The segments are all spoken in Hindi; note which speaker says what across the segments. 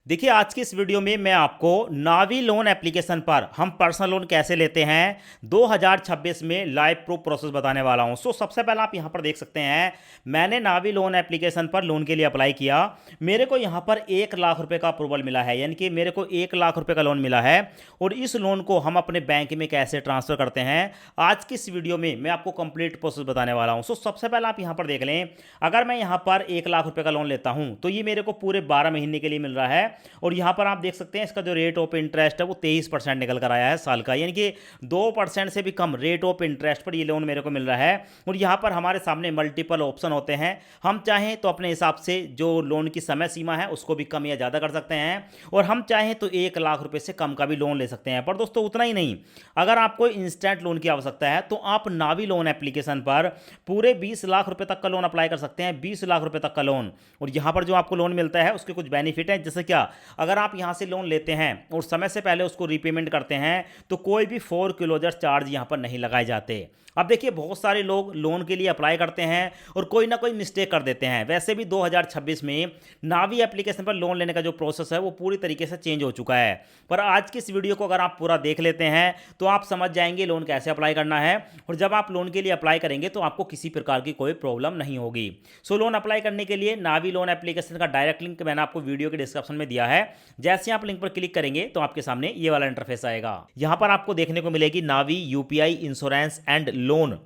Speaker 1: देखिए आज की इस वीडियो में मैं आपको नावी लोन एप्लीकेशन पर हम पर्सनल लोन कैसे लेते हैं 2026 में लाइव प्रूफ प्रोसेस बताने वाला हूं। सबसे पहले आप यहां पर देख सकते हैं मैंने नावी लोन एप्लीकेशन पर लोन के लिए अप्लाई किया। मेरे को यहां पर 1 लाख रुपए का अप्रूवल मिला है, यानी कि मेरे को 1 लाख रुपए का लोन मिला है। और इस लोन को हम अपने बैंक में कैसे ट्रांसफर करते हैं आज की इस वीडियो में मैं आपको कंप्लीट प्रोसेस बताने वाला हूं। सबसे पहले आप यहां पर देख लें, अगर मैं यहां पर 1 लाख रुपए का लोन लेता हूं तो ये मेरे को पूरे 12 महीने के लिए मिल रहा है। और यहां पर आप देख सकते हैं इसका जो रेट ऑफ इंटरेस्ट है वो 23% निकल कर आया है साल का, यानी कि 2% से भी कम रेट ऑफ इंटरेस्ट पर ये लोन मेरे को मिल रहा है। और यहां पर हमारे सामने मल्टीपल ऑप्शन होते हैं, हम चाहें तो अपने हिसाब से जो लोन की समय सीमा है उसको भी कम या ज़्यादा कर सकते हैं, और हम चाहें तो 1 लाख रुपए से कम का भी लोन ले सकते हैं। पर दोस्तों उतना ही नहीं, अगर आपको इंस्टेंट लोन की आवश्यकता है तो आप नावी लोन एप्लीकेशन पर पूरे 20 लाख रुपए तक का लोन अप्लाई कर सकते हैं, 20 लाख रुपए तक का लोन। और यहां पर जो आपको लोन मिलता है उसके कुछ बेनिफिट हैं, जैसे क्या, अगर आप यहां से लोन लेते हैं और समय से पहले उसको रीपेमेंट करते हैं तो कोई भी फोर क्लोजर चार्ज यहां पर नहीं लगाए जाते। अब देखिए बहुत सारे लोग लोन के लिए अप्लाई करते हैं और कोई ना कोई मिस्टेक कर देते हैं। वैसे भी 2026 में नावी एप्लीकेशन पर लोन लेने का जो प्रोसेस है वो पूरी तरीके से चेंज हो चुका है। पर आज की इस वीडियो को अगर आप पूरा देख लेते हैं तो आप समझ जाएंगे लोन कैसे अप्लाई करना है, और जब आप लोन के लिए अप्लाई करेंगे तो आपको किसी प्रकार की कोई प्रॉब्लम नहीं होगी। लोन अप्लाई करने के लिए नावी लोन एप्लीकेशन का डायरेक्ट लिंक मैंने आपको वीडियो के डिस्क्रिप्शन में दिया है। जैसे आप लिंक पर क्लिक करेंगे तो आपके सामने ये वाला इंटरफेस आएगा। यहां पर आपको देखने को मिलेगी नावी यूपीआई इंश्योरेंस एंड लोन।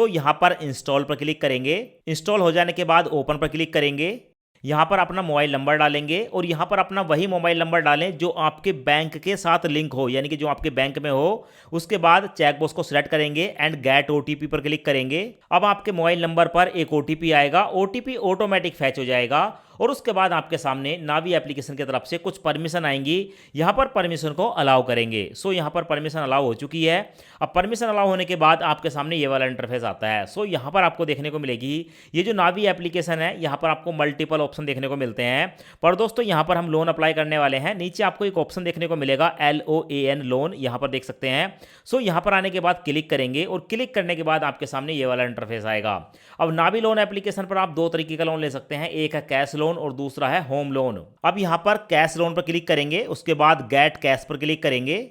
Speaker 1: यहां पर इंस्टॉल पर क्लिक करेंगे। इंस्टॉल हो जाने के बाद ओपन पर क्लिक करेंगे। यहां पर अपना मोबाइल नंबर डालेंगे और यहां पर अपना वही मोबाइल नंबर डालें जो आपके बैंक के साथ लिंक हो, यानी कि जो आपके बैंक में हो। उसके बाद चेकबॉक्स को सिलेक्ट करेंगे एंड गेट ओटीपी पर क्लिक करेंगे। अब आपके मोबाइल नंबर पर एक ओटीपी आएगा, ओटीपी ऑटोमेटिक फैच हो जाएगा। और उसके बाद आपके सामने नावी एप्लीकेशन की तरफ से कुछ परमिशन आएंगी, यहां पर परमिशन को अलाउ करेंगे। यहां पर परमिशन अलाउ हो चुकी है। अब परमिशन अलाउ होने के बाद आपके सामने ये वाला इंटरफेस आता है। यहां पर आपको देखने को मिलेगी ये जो नावी एप्लीकेशन है, यहां पर आपको मल्टीपल ऑप्शन देखने को मिलते हैं। पर दोस्तों यहां पर हम लोन अप्लाई करने वाले हैं। नीचे आपको एक ऑप्शन देखने को मिलेगा LOAN लोन, यहां पर देख सकते हैं। यहां पर आने के बाद क्लिक करेंगे और क्लिक करने के बाद आपके सामने ये वाला इंटरफेस आएगा। अब नावी लोन एप्लीकेशन पर आप दो तरीके का लोन ले सकते हैं, एक है कैश लोन और दूसरा है होम लोन। अब यहां पर कैश लोन पर क्लिक करेंगे, उसके बाद गेट कैश पर क्लिक करेंगे।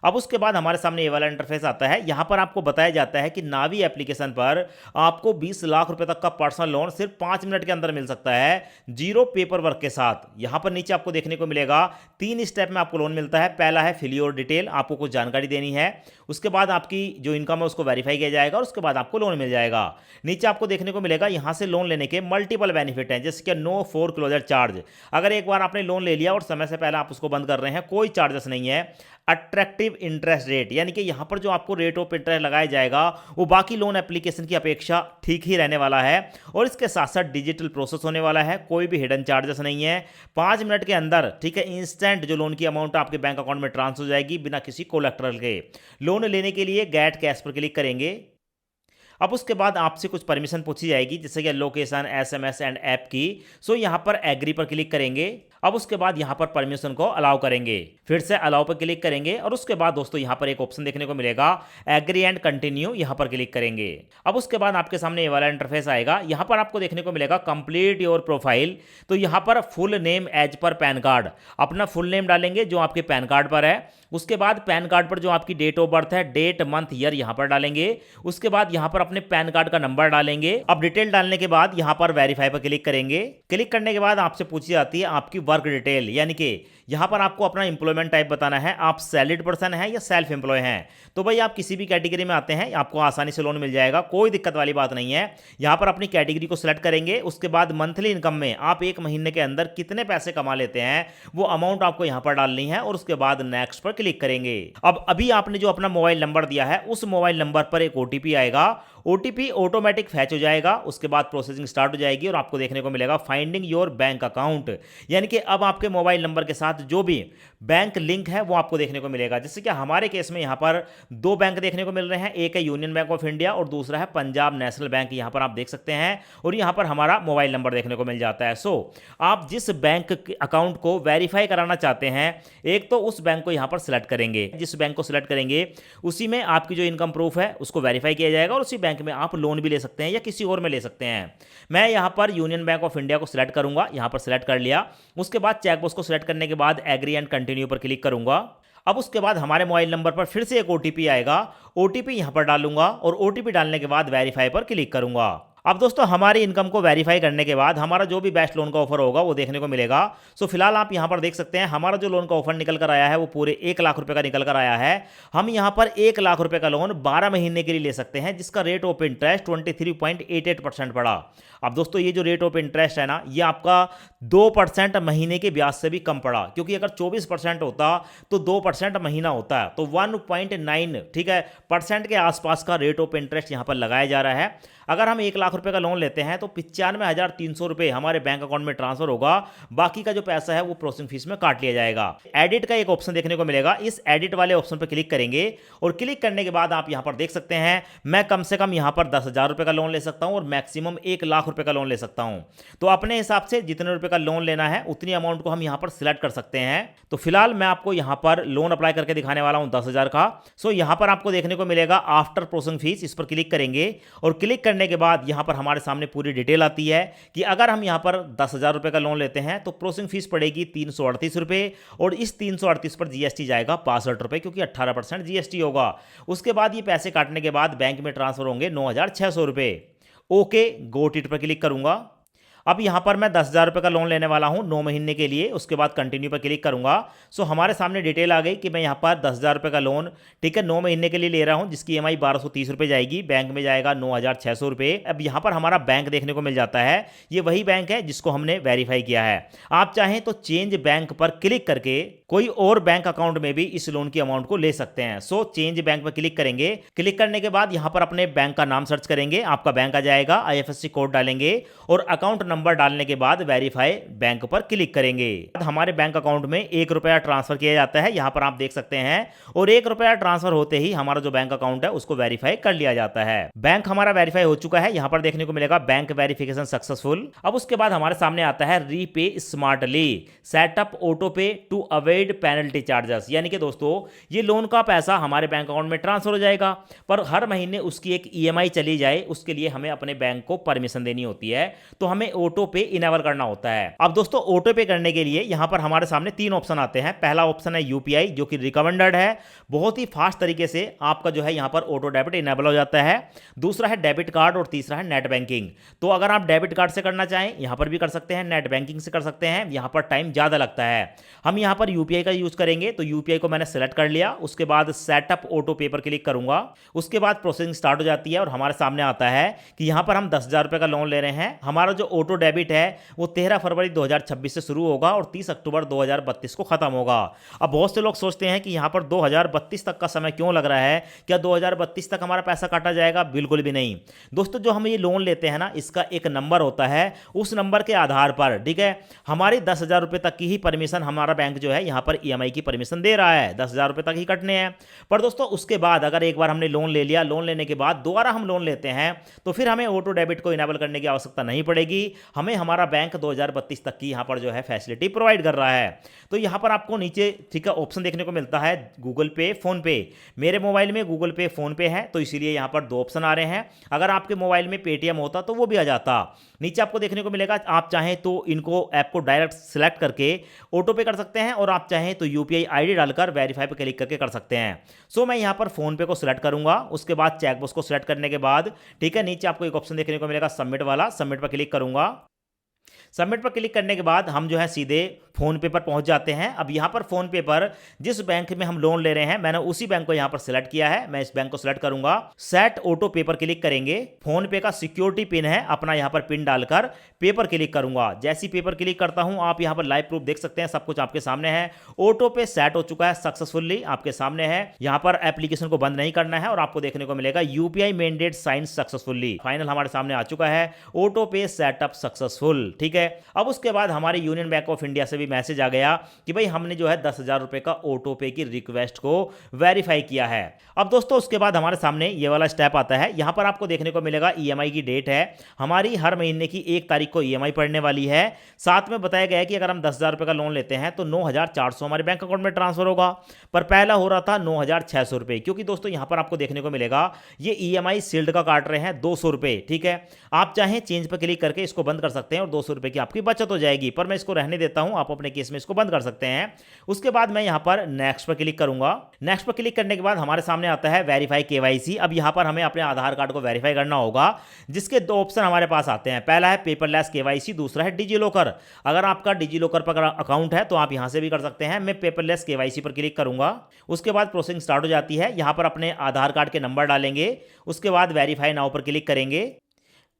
Speaker 1: अब उसके बाद हमारे सामने ये वाला इंटरफेस आता है। यहां पर आपको बताया जाता है कि नावी एप्लीकेशन पर आपको 20 लाख रुपए तक का पर्सनल लोन सिर्फ 5 मिनट के अंदर मिल सकता है, जीरो पेपर वर्क के साथ। यहां पर नीचे आपको देखने को मिलेगा 3 स्टेप में आपको लोन मिलता है। पहला है फिल योर डिटेल, आपको कुछ जानकारी देनी है। उसके बाद आपकी जो इनकम है उसको वेरीफाई किया जाएगा और उसके बाद आपको लोन मिल जाएगा। नीचे आपको देखने को मिलेगा यहां से लोन लेने के मल्टीपल बेनिफिट हैं, जैसे कि नो फोर क्लोजर चार्ज। अगर एक बार आपने लोन ले लिया और समय से पहले आप उसको बंद कर रहे हैं, कोई चार्जेस नहीं है। अट्रैक्टिव इंटरेस्ट रेट, यानी कि यहां पर जो आपको रेट ऑफ इंटरेस्ट लगाया जाएगा वो बाकी लोन एप्लीकेशन की अपेक्षा ठीक ही रहने वाला है। और इसके साथ साथ डिजिटल प्रोसेस होने वाला है, कोई भी हिडन चार्जेस नहीं है। 5 मिनट के अंदर, ठीक है, इंस्टेंट जो लोन की अमाउंट आपके बैंक अकाउंट में ट्रांसफर हो जाएगी बिना किसी कोलेक्ट्रल के। लोन लेने के लिए गेट कैश पर क्लिक करेंगे। अब उसके बाद आपसे कुछ परमिशन पूछी जाएगी, जैसे कि लोकेशन, SMS एंड ऐप की। यहां पर एग्री पर क्लिक करेंगे। अब उसके बाद यहां पर परमिशन को अलाउ करेंगे, फिर से अलाउ पर क्लिक करेंगे। और उसके बाद दोस्तों यहां पर एक ऑप्शन देखने को मिलेगा एग्री एंड कंटिन्यू, यहां पर क्लिक करेंगे। अब उसके बाद आपके सामने ये वाला इंटरफेस आएगा। यहां पर आपको देखने को मिलेगा कंप्लीट योर प्रोफाइल। तो यहां पर full name as per PAN card, अपना फुल नेम डालेंगे जो आपके पैन कार्ड पर है। उसके बाद पैन कार्ड पर जो आपकी डेट ऑफ बर्थ है, डेट मंथ ईयर यहां पर डालेंगे। उसके बाद यहां पर अपने पैन कार्ड का नंबर डालेंगे। अब डिटेल डालने के बाद यहां पर वेरीफाई पर क्लिक करेंगे। क्लिक करने के बाद आपसे पूछी जाती है आपकी वर्क डिटेल, यानी कि यहां पर आपको अपना इंप्लॉयमेंट टाइप बताना है, आप सैलरीड पर्सन हैं या सेल्फ एम्प्लॉय हैं। तो भाई आप किसी भी कैटेगरी में आते हैं आपको आसानी से लोन मिल जाएगा, कोई दिक्कत वाली बात नहीं है। यहां पर अपनी कैटेगरी को सिलेक्ट करेंगे। उसके बाद मंथली इनकम में आप एक महीने के अंदर कितने पैसे कमा लेते हैं वो अमाउंट आपको यहां पर डालनी है, और उसके बाद नेक्स्ट पर क्लिक करेंगे। अब अभी आपने जो अपना मोबाइल नंबर दिया है उस मोबाइल नंबर पर एक ओटीपी आएगा, ओटीपी ऑटोमेटिक फैच हो जाएगा। उसके बाद प्रोसेसिंग स्टार्ट हो जाएगी और आपको देखने को मिलेगा फाइंडिंग योर बैंक अकाउंट, यानी कि अब आपके मोबाइल नंबर के साथ जो भी बैंक लिंक है वो आपको देखने को मिलेगा। जैसे कि हमारे केस में यहां पर 2 बैंक देखने को मिल रहे हैं, एक है यूनियन बैंक ऑफ इंडिया और दूसरा है पंजाब नेशनल बैंक, यहां पर आप देख सकते हैं। और यहां पर हमारा मोबाइल नंबर देखने को मिल जाता है। आप जिस बैंक अकाउंट को वेरीफाई कराना चाहते हैं, एक तो उस बैंक को यहां पर सिलेक्ट करेंगे। जिस बैंक को सिलेक्ट करेंगे उसी में आपकी जो इनकम प्रूफ है उसको वेरीफाई किया जाएगा और उसी बैंक में आप लोन भी ले सकते हैं या किसी और में ले सकते हैं। मैं यहाँ पर यूनियन बैंक ऑफ इंडिया को सिलेक्ट करूंगा, यहाँ पर सिलेक्ट कर लिया। उसके बाद चेकबॉक्स को सिलेक्ट करने के बाद एग्री एंड कंटिन्यू पर क्लिक करूंगा। अब उसके बाद हमारे मोबाइल नंबर पर फिर से एक ओटीपी आएगा, ओटीपी यहां पर डालूंगा और ओटीपी डालने के बाद वेरीफाई पर क्लिक करूंगा। अब दोस्तों हमारी इनकम को वेरीफाई करने के बाद हमारा जो भी बेस्ट लोन का ऑफर होगा वो देखने को मिलेगा। सो फिलहाल आप यहां पर देख सकते हैं हमारा जो लोन का ऑफर निकल कर आया है वो पूरे 1 लाख रुपए का निकल कर आया है। हम यहां पर 1 लाख रुपए का लोन 12 महीने के लिए ले सकते हैं, जिसका रेट ऑफ इंटरेस्ट 23.88% पड़ा। अब दोस्तों ये जो रेट ऑफ इंटरेस्ट है ना, ये आपका 2% महीने के ब्याज से भी कम पड़ा, क्योंकि अगर 24% होता तो 2% महीना होता है, तो 1.9 ठीक है परसेंट के आसपास का रेट ऑफ इंटरेस्ट यहां पर लगाया जा रहा है। अगर हम 1 लाख रुपए का लोन लेते हैं तो 95,300 रुपए हमारे बैंक अकाउंट में ट्रांसफर होगा, बाकी का जो पैसा है वो प्रोसेसिंग फीस में काट लिया जाएगा। एडिट का एक ऑप्शन देखने को मिलेगा, इस एडिट वाले ऑप्शन पर क्लिक करेंगे और क्लिक करने के बाद आप यहां पर देख सकते हैं मैं कम से कम यहां पर 10,000 रुपए का लोन ले सकता हूं और मैक्सिमम 1 लाख रुपए का लोन ले सकता हूं। तो अपने हिसाब से जितने रुपए का लोन लेना है उतनी अमाउंट को हम यहां पर सिलेक्ट कर सकते हैं। तो फिलहाल मैं आपको यहां पर लोन अप्लाई करके दिखाने वाला हूं 10,000 का। सो यहां पर आपको देखने को मिलेगा आफ्टर प्रोसेसिंग फीस, इस पर क्लिक करेंगे और क्लिक करने के बाद यहां पर हमारे सामने पूरी डिटेल आती है कि अगर हम यहां पर 10,000 रुपए का लोन लेते हैं तो प्रोसेसिंग फीस पड़ेगी 338 रुपए और इस 338 पर जीएसटी जाएगा 65 रुपए, क्योंकि 18% जीएसटी होगा। उसके बाद ये पैसे काटने के बाद बैंक में ट्रांसफर होंगे 9,600 रुपए। ओके गोट इट पर क्लिक करूंगा। अब यहां पर मैं 10,000 रुपए का लोन लेने वाला हूं 9 महीने के लिए, उसके बाद कंटिन्यू पर क्लिक करूंगा। सो हमारे सामने डिटेल आ गई कि मैं यहां पर 10,000 रुपए का लोन ठीक है 9 महीने के लिए ले रहा हूं, जिसकी ईएमआई 1,230 रुपए जाएगी, बैंक में जाएगा 9,600 रुपए। अब यहां पर हमारा बैंक देखने को मिल जाता है, ये वही बैंक है जिसको हमने वेरीफाई किया है। आप चाहें तो चेंज बैंक पर क्लिक करके कोई और बैंक अकाउंट में भी इस लोन की अमाउंट को ले सकते हैं। सो चेंज बैंक पर क्लिक करेंगे, क्लिक करने के बाद यहां पर अपने बैंक का नाम सर्च करेंगे, आपका बैंक आ जाएगा, आईएफएससी कोड डालेंगे और अकाउंट नंबर डालने के बाद वेरीफाई बैंक पर क्लिक करेंगे। हमारे बैंक अकाउंट में 1 रुपया ट्रांसफर किया जाता है, यहां पर आप देख सकते हैं, और 1 रुपया ट्रांसफर होते ही हमारा जो बैंक अकाउंट है उसको वेरीफाई कर लिया जाता है। बैंक हमारा वेरीफाई हो चुका है, यहां पर देखने को मिलेगा बैंक वेरिफिकेशन सक्सेसफुल। अब उसके बाद हमारे सामने आता है रीपे स्मार्टली, सेटअप ऑटो पे टू अवॉइड पेनल्टी चार्जेस, यानी कि दोस्तों ये लोन का पैसा हमारे बैंक अकाउंट में ट्रांसफर हो जाएगा, पर हर महीने उसकी एक ईएमआई चली जाए उसके लिए हमें अपने बैंक को परमिशन देनी होती है, तो हमें ऑटो पे इनेबल करना होता है। अब दोस्तों ऑटो पे करने के लिए यहां पर हमारे सामने 3 ऑप्शन आते हैं। पहला ऑप्शन है यूपीआई, जो कि रिकमेंडेड है, बहुत ही फास्ट तरीके से आपका जो है यहां पर ऑटो डेबिट इनेबल हो जाता है। दूसरा है डेबिट कार्ड और तीसरा है नेट बैंकिंग। तो अगर आप डेबिट कार्ड से करना चाहें यहां पर भी कर सकते हैं, नेट बैंकिंग से कर सकते हैं, यहां पर टाइम ज्यादा लगता है। हम यहां पर यूपीआई का यूज करेंगे, तो यूपीआई को मैंने सेलेक्ट कर लिया, उसके बाद सेटअप ऑटो पे पर क्लिक करूंगा। उसके बाद प्रोसेसिंग स्टार्ट हो जाती है और हमारे सामने आता है कि यहां पर हम 10,000 रुपए का लोन ले रहे हैं। हमारा जो ऑटो डेबिट है वो 13 फरवरी 2026 से शुरू होगा और 30 अक्टूबर 2032 को खत्म होगा। अब बहुत से लोग सोचते हैं कि यहां पर 2032 तक का समय क्यों लग रहा है, क्या 2032 तक हमारा पैसा काटा जाएगा? बिल्कुल भी नहीं दोस्तों, जो हम ये लोन लेते हैं ना, इसका एक नंबर होता है, उस नंबर के आधार पर ठीक है हमारी 10,000 रुपए तक की ही परमिशन हमारा बैंक जो है यहां पर ईएमआई की परमिशन दे रहा है, 10,000 रुपए तक ही कटने हैं। पर दोस्तों उसके बाद अगर एक बार हमने लोन ले लिया, लोन लेने के बाद दोबारा हम लोन लेते हैं तो फिर हमें ऑटो डेबिट को इनेबल करने की आवश्यकता नहीं पड़ेगी, हमें हमारा बैंक 2032 तक की यहां पर जो है फैसिलिटी प्रोवाइड कर रहा है। तो यहां पर आपको नीचे ठीक है ऑप्शन देखने को मिलता है गूगल पे, फोन पे। मेरे मोबाइल में गूगल पे, फोन पे है, तो इसीलिए यहां पर 2 ऑप्शन आ रहे हैं। अगर आपके मोबाइल में पेटीएम होता तो वो भी आ जाता। नीचे आपको देखने को मिलेगा, आप चाहें तो इनको ऐप को डायरेक्ट सिलेक्ट करके ऑटो पे कर सकते हैं और आप चाहें तो यूपीआई आईडी डालकर वेरीफाई पे क्लिक करके कर सकते हैं। सो मैं यहां पर फोन पे को सिलेक्ट करूंगा, उसके बाद चेकबॉक्स को सिलेक्ट करने के बाद ठीक है नीचे आपको एक ऑप्शन देखने को मिलेगा सबमिट वाला, सबमिट पर क्लिक करूंगा। सबमिट पर क्लिक करने के बाद हम जो है सीधे फोन पे पर पहुंच जाते हैं। अब यहां पर फोन पे पर जिस बैंक में हम लोन ले रहे हैं मैंने उसी बैंक को यहां पर सिलेक्ट किया है, मैं इस बैंक को सिलेक्ट करूंगा। सेट ऑटो पे पर क्लिक करेंगे, फोन पे का सिक्योरिटी पिन है अपना, यहां पर पिन डालकर पे पर क्लिक करूंगा। जैसी पे पर क्लिक करता हूं आप यहां पर लाइव प्रूफ देख सकते हैं, सब कुछ आपके सामने है। ऑटो पे सेट हो चुका है सक्सेसफुली, आपके सामने है। यहां पर एप्लीकेशन को बंद नहीं करना है और आपको देखने को मिलेगा UPI mandate sign successfully, final हमारे सामने आ चुका है, ऑटो पे सेटअप सक्सेसफुल। ठीक है, है। अब उसके बाद हमारे यूनियन बैंक ऑफ इंडिया से भी मैसेज आ गया कि भाई हमने जो है 10,000 रुपए का ऑटो पे की रिक्वेस्ट को वेरीफाई किया है। अब दोस्तों उसके बाद हमारे सामने ये वाला स्टेप आता है। यहां पर आपको देखने को मिलेगा ईएमआई की डेट है, हमारी हर महीने की 1 तारीख को ईएमआई पड़ने वाली है। साथ में बताया गया है कि अगर हम 10,000 रुपए का लोन लेते हैं तो 9,400 हमारे बैंक अकाउंट में ट्रांसफर होगा, पर पहला हो रहा था 9,600 रुपए, क्योंकि दोस्तों यहां पर आपको देखने को मिलेगा ये ईएमआई सील्ड का काट रहे हैं 200 रुपए। ठीक है, आप चाहें चेंज पर क्लिक करके इसको बंद कर सकते हैं और 200 रुपए की आपकी बचत हो जाएगी, पर मैं इसको रहने देता हूं, आप अपने केस में इसको बंद कर सकते हैं। उसके बाद मैं यहां पर नेक्स्ट पर क्लिक करूंगा। नेक्स्ट पर क्लिक करने के बाद हमारे सामने आता है वेरीफाई केवाईसी। अब यहां पर हमें अपने आधार कार्ड को वेरीफाई करना होगा, जिसके 2 ऑप्शन हमारे पास आते हैं। पहला है पेपरलेस केवाईसी, दूसरा है डिजी लॉकर। अगर आपका डिजी लॉकर पर अकाउंट है तो आप यहां से भी कर सकते हैं। मैं पेपरलेस केवाईसी पर क्लिक करूंगा। उसके बाद प्रोसेसिंग स्टार्ट हो जाती है। यहां पर अपने आधार कार्ड के नंबर डालेंगे, उसके बाद वेरीफाई नाउ पर क्लिक करेंगे।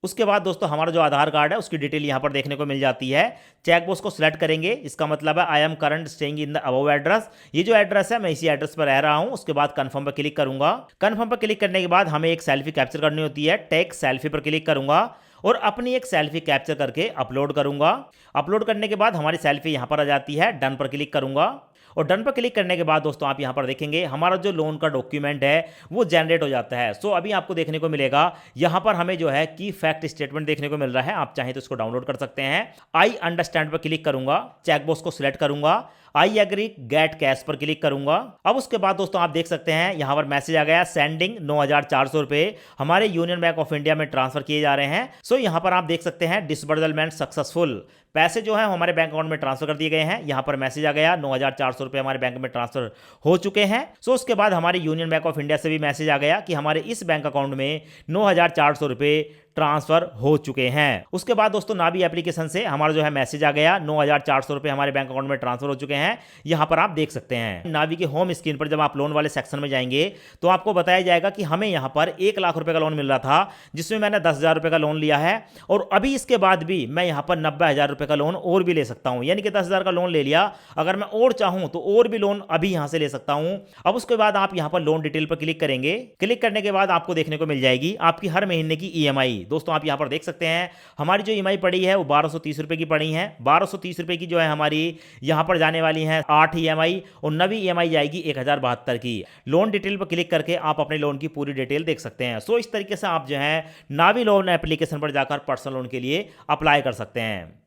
Speaker 1: उसके बाद दोस्तों हमारा जो आधार कार्ड है उसकी डिटेल यहां पर देखने को मिल जाती है। चेकबॉक्स को सिलेक्ट करेंगे, इसका मतलब है I am current staying in the above address. ये जो एड्रेस है मैं इसी एड्रेस पर रह रहा हूं। उसके बाद कंफर्म पर क्लिक करूंगा। कंफर्म पर क्लिक करने के बाद हमें एक सेल्फी कैप्चर करनी होती है। टेक सेल्फी पर क्लिक करूंगा और अपनी एक सेल्फी कैप्चर करके अपलोड करूंगा। अपलोड करने के बाद हमारी सेल्फी यहां पर आ जाती है। डन पर क्लिक करूंगा और डन पर क्लिक करने के बाद दोस्तों आप यहां पर देखेंगे हमारा जो लोन का डॉक्यूमेंट है वो जनरेट हो जाता है। सो अभी आपको देखने को मिलेगा यहां पर हमें जो है की फैक्ट स्टेटमेंट देखने को मिल रहा है। आप चाहें तो इसको डाउनलोड कर सकते हैं। आई अंडरस्टैंड पर क्लिक करूंगा, चेकबॉक्स को सिलेक्ट करूंगा, आई एग्री गेट कैश पर क्लिक करूंगा। अब उसके बाद दोस्तों आप देख सकते हैं यहां पर मैसेज आ गया, सेंडिंग 9,400 रुपए हमारे यूनियन बैंक ऑफ इंडिया में ट्रांसफर किए जा रहे हैं। सो यहां पर आप देख सकते हैं डिसबर्समेंट सक्सेसफुल, पैसे जो है हमारे बैंक अकाउंट में ट्रांसफर कर दिए गए हैं। यहां पर मैसेज आ गया 9,400 रुपए हमारे बैंक में ट्रांसफर हो चुके हैं। सो उसके बाद हमारे यूनियन बैंक ऑफ इंडिया से भी मैसेज आ गया कि हमारे इस बैंक अकाउंट में 9,400 रुपए ट्रांसफर हो चुके हैं। उसके बाद दोस्तों नावी एप्लीकेशन से हमारा जो है मैसेज आ गया 9,400 रुपए हमारे बैंक अकाउंट में ट्रांसफर हो चुके हैं। यहां पर आप देख सकते हैं नावी के होम स्क्रीन पर जब आप लोन वाले सेक्शन में जाएंगे तो आपको बताया जाएगा कि हमें यहां पर 1 लाख रुपए का लोन मिल रहा था, जिसमें मैंने 10,000 रुपए का लोन लिया है और अभी इसके बाद भी मैं यहां पर 90,000 रुपए का लोन और भी ले सकता हूं। यानी कि 10,000 का लोन ले लिया, अगर मैं और चाहूं तो और भी लोन अभी यहां से ले सकता हूं। अब उसके बाद आप यहां पर लोन डिटेल पर क्लिक करेंगे। क्लिक करने के बाद आपको देखने को मिल जाएगी आपकी हर महीने की ईएमआई। दोस्तों आप यहां पर देख सकते हैं हमारी जो ईएमआई पड़ी है वो 1,230 रुपए की पड़ी है। 1,230 रुपए की जो है हमारी यहां पर जाने वाली है 8 ईएमआई और नवी ईएमआई जाएगी 1,072 की। लोन डिटेल पर क्लिक करके आप अपने लोन की पूरी डिटेल देख सकते हैं। सो इस तरीके से आप जो है नावी लोन एप्लीकेशन पर जाकर पर्सनल लोन के लिए अप्लाई कर सकते हैं।